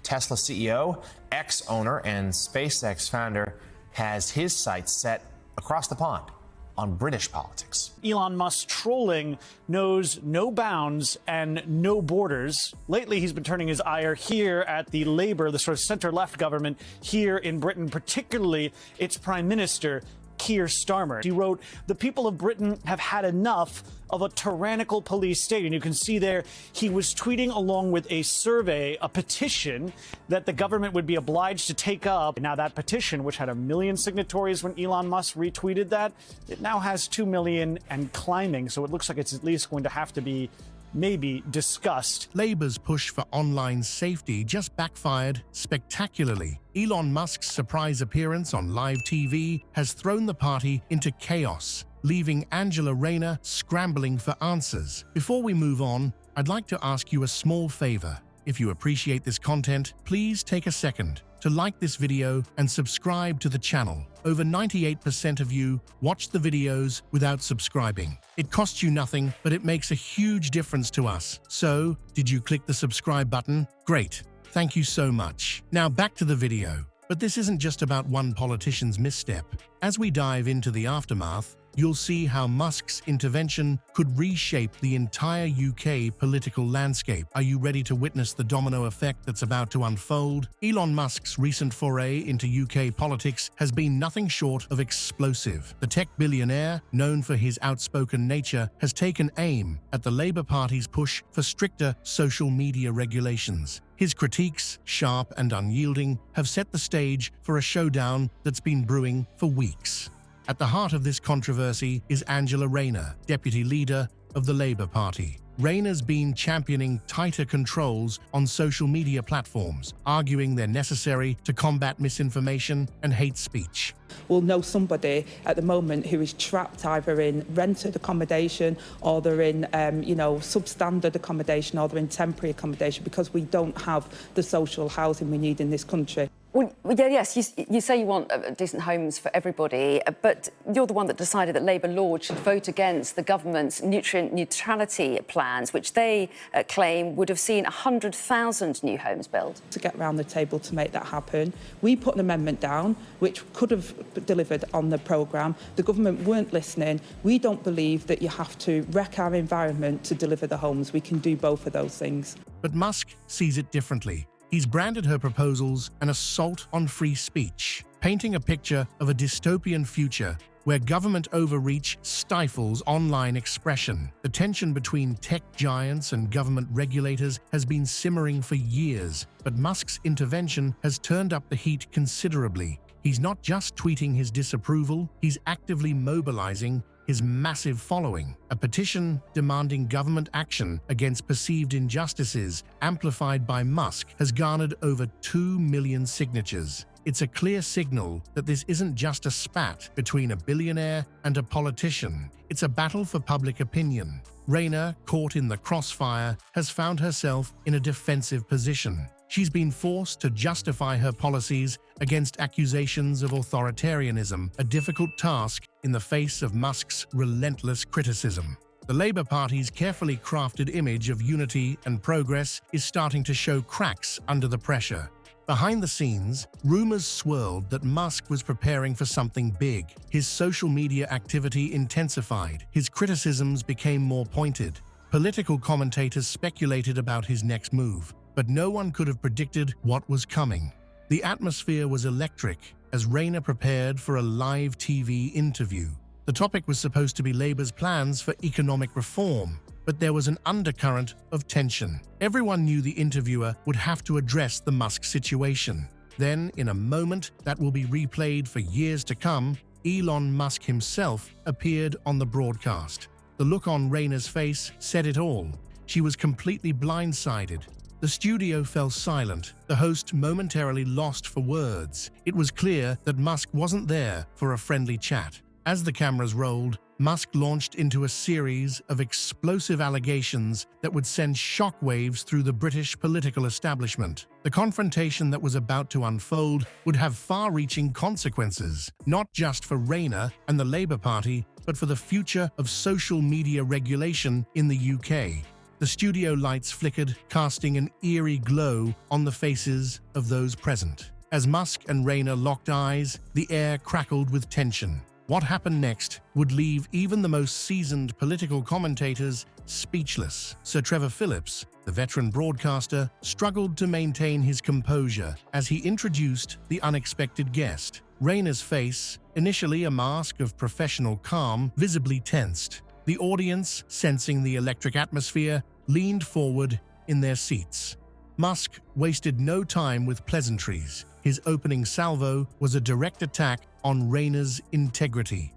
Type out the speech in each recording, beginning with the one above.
Tesla CEO, ex-owner, and SpaceX founder has his sights set across the pond on British politics. Elon Musk's trolling knows no bounds and no borders. Lately, he's been turning his ire here at the Labour, the sort of center-left government here in Britain, particularly its Prime Minister, Keir Starmer. He wrote, "The people of Britain have had enough of a tyrannical police state." And you can see there, he was tweeting along with a survey, a petition that the government would be obliged to take up. Now that petition, which had 1 million signatories when Elon Musk retweeted that, it now has 2 million and climbing. So it looks like it's at least going to have to be maybe discussed. Labour's push for online safety just backfired spectacularly. Elon Musk's surprise appearance on live TV has thrown the party into chaos, leaving Angela Rayner scrambling for answers. Before we move on, I'd like to ask you a small favor. If you appreciate this content, please take a second to like this video and subscribe to the channel. Over 98% of you watch the videos without subscribing. It costs you nothing, but it makes a huge difference to us. So, did you click the subscribe button? Great. Thank you so much. Now back to the video. But this isn't just about one politician's misstep. As we dive into the aftermath, you'll see how Musk's intervention could reshape the entire UK political landscape. Are you ready to witness the domino effect that's about to unfold? Elon Musk's recent foray into UK politics has been nothing short of explosive. The tech billionaire, known for his outspoken nature, has taken aim at the Labour Party's push for stricter social media regulations. His critiques, sharp and unyielding, have set the stage for a showdown that's been brewing for weeks. At the heart of this controversy is Angela Rayner, deputy leader of the Labour Party. Rayner's been championing tighter controls on social media platforms, arguing they're necessary to combat misinformation and hate speech. We'll know somebody at the moment who is trapped either in rented accommodation or they're in, substandard accommodation or they're in temporary accommodation because we don't have the social housing we need in this country. Well, yes, you say you want decent homes for everybody, but you're the one that decided that Labour Lords should vote against the government's nutrient neutrality plans, which they claim would have seen 100,000 new homes built. To get around the table to make that happen, we put an amendment down which could have delivered on the programme. The government weren't listening. We don't believe that you have to wreck our environment to deliver the homes. We can do both of those things. But Musk sees it differently. He's branded her proposals an assault on free speech, painting a picture of a dystopian future where government overreach stifles online expression. The tension between tech giants and government regulators has been simmering for years, but Musk's intervention has turned up the heat considerably. He's not just tweeting his disapproval, he's actively mobilizing his massive following. A petition demanding government action against perceived injustices, amplified by Musk, has garnered over 2 million signatures. It's a clear signal that this isn't just a spat between a billionaire and a politician. It's a battle for public opinion. Rayner, caught in the crossfire, has found herself in a defensive position. She's been forced to justify her policies against accusations of authoritarianism, a difficult task in the face of Musk's relentless criticism. The Labour Party's carefully crafted image of unity and progress is starting to show cracks under the pressure. Behind the scenes, rumors swirled that Musk was preparing for something big. His social media activity intensified. His criticisms became more pointed. Political commentators speculated about his next move, but no one could have predicted what was coming. The atmosphere was electric as Rayner prepared for a live TV interview. The topic was supposed to be Labour's plans for economic reform, but there was an undercurrent of tension. Everyone knew the interviewer would have to address the Musk situation. Then, in a moment that will be replayed for years to come, Elon Musk himself appeared on the broadcast. The look on Rayner's face said it all. She was completely blindsided. The studio fell silent, the host momentarily lost for words. It was clear that Musk wasn't there for a friendly chat. As the cameras rolled, Musk launched into a series of explosive allegations that would send shockwaves through the British political establishment. The confrontation that was about to unfold would have far-reaching consequences, not just for Rayner and the Labour Party, but for the future of social media regulation in the UK. The studio lights flickered, casting an eerie glow on the faces of those present. As Musk and Rayner locked eyes, the air crackled with tension. What happened next would leave even the most seasoned political commentators speechless. Sir Trevor Phillips, the veteran broadcaster, struggled to maintain his composure as he introduced the unexpected guest. Rayner's face, initially a mask of professional calm, visibly tensed. The audience, sensing the electric atmosphere, leaned forward in their seats. Musk wasted no time with pleasantries. His opening salvo was a direct attack on Rayner's integrity.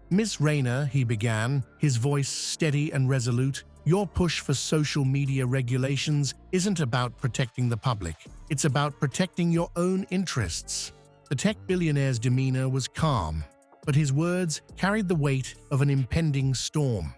"Miss Rayner," he began, his voice steady and resolute, "your push for social media regulations isn't about protecting the public. It's about protecting your own interests." The tech billionaire's demeanor was calm, but his words carried the weight of an impending storm.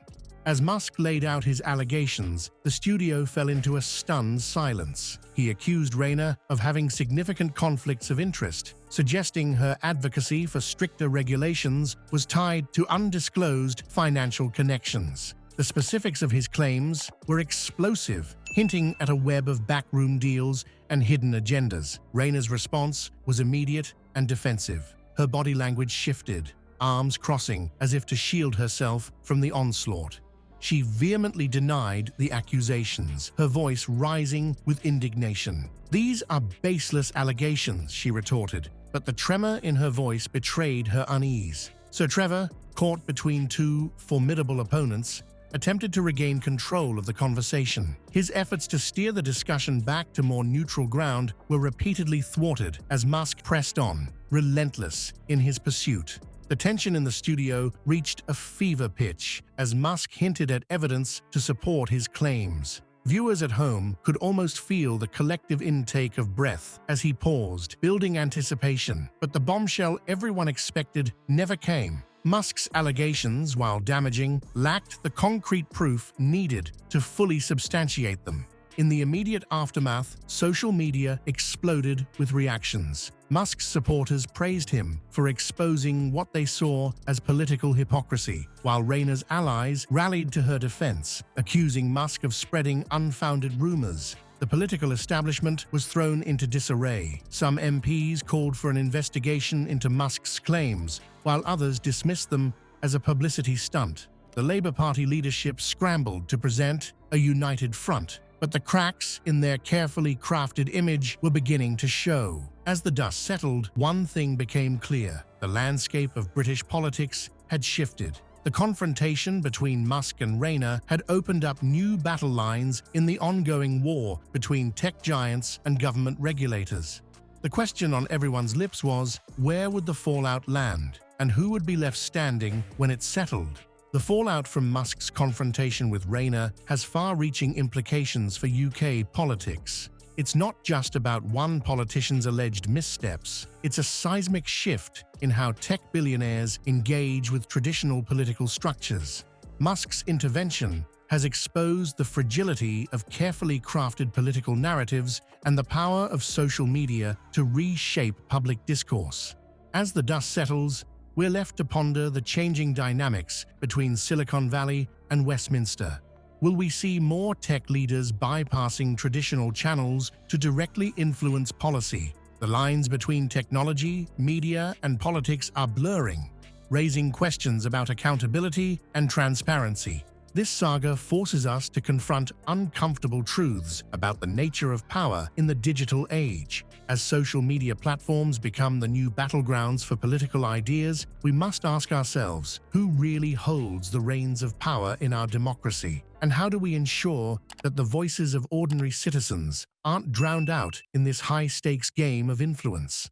As Musk laid out his allegations, the studio fell into a stunned silence. He accused Rayner of having significant conflicts of interest, suggesting her advocacy for stricter regulations was tied to undisclosed financial connections. The specifics of his claims were explosive, hinting at a web of backroom deals and hidden agendas. Rayner's response was immediate and defensive. Her body language shifted, arms crossing as if to shield herself from the onslaught. She vehemently denied the accusations, her voice rising with indignation. "These are baseless allegations," she retorted, but the tremor in her voice betrayed her unease. Sir Trevor, caught between two formidable opponents, attempted to regain control of the conversation. His efforts to steer the discussion back to more neutral ground were repeatedly thwarted as Musk pressed on, relentless in his pursuit. The tension in the studio reached a fever pitch as Musk hinted at evidence to support his claims. Viewers at home could almost feel the collective intake of breath as he paused, building anticipation. But the bombshell everyone expected never came. Musk's allegations, while damaging, lacked the concrete proof needed to fully substantiate them. In the immediate aftermath, social media exploded with reactions. Musk's supporters praised him for exposing what they saw as political hypocrisy, while Rayner's allies rallied to her defense, accusing Musk of spreading unfounded rumors. The political establishment was thrown into disarray. Some MPs called for an investigation into Musk's claims, while others dismissed them as a publicity stunt. The Labour Party leadership scrambled to present a united front, but the cracks in their carefully crafted image were beginning to show. As the dust settled, one thing became clear: the landscape of British politics had shifted. The confrontation between Musk and Rayner had opened up new battle lines in the ongoing war between tech giants and government regulators. The question on everyone's lips was, where would the fallout land, and who would be left standing when it settled? The fallout from Musk's confrontation with Rayner has far-reaching implications for UK politics. It's not just about one politician's alleged missteps. It's a seismic shift in how tech billionaires engage with traditional political structures. Musk's intervention has exposed the fragility of carefully crafted political narratives and the power of social media to reshape public discourse. As the dust settles, we're left to ponder the changing dynamics between Silicon Valley and Westminster. Will we see more tech leaders bypassing traditional channels to directly influence policy? The lines between technology, media, and politics are blurring, raising questions about accountability and transparency. This saga forces us to confront uncomfortable truths about the nature of power in the digital age. As social media platforms become the new battlegrounds for political ideas, we must ask ourselves, who really holds the reins of power in our democracy? And how do we ensure that the voices of ordinary citizens aren't drowned out in this high-stakes game of influence?